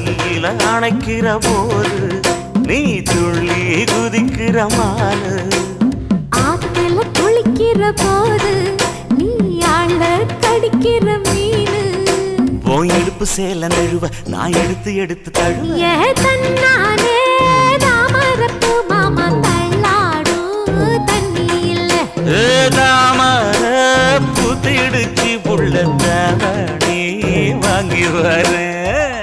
தீயில அணைக்கிற போது நீ துள்ளி குதிக்கிற மானு. ஆத்துல குளிக்கிற போது நீ ஆள கடிக்கிற மீனு. உன் இடுப்பு சேல நழுவ நான் எடுத்து எடுத்து தழுவ. ஏ தன்னானே தாமரப்பு மாமா தள்ளாடும் தண்ணி இல்ல. தாமர பூத்திடுச்சு புள்ள தாவணி வாங்கி வரேன்.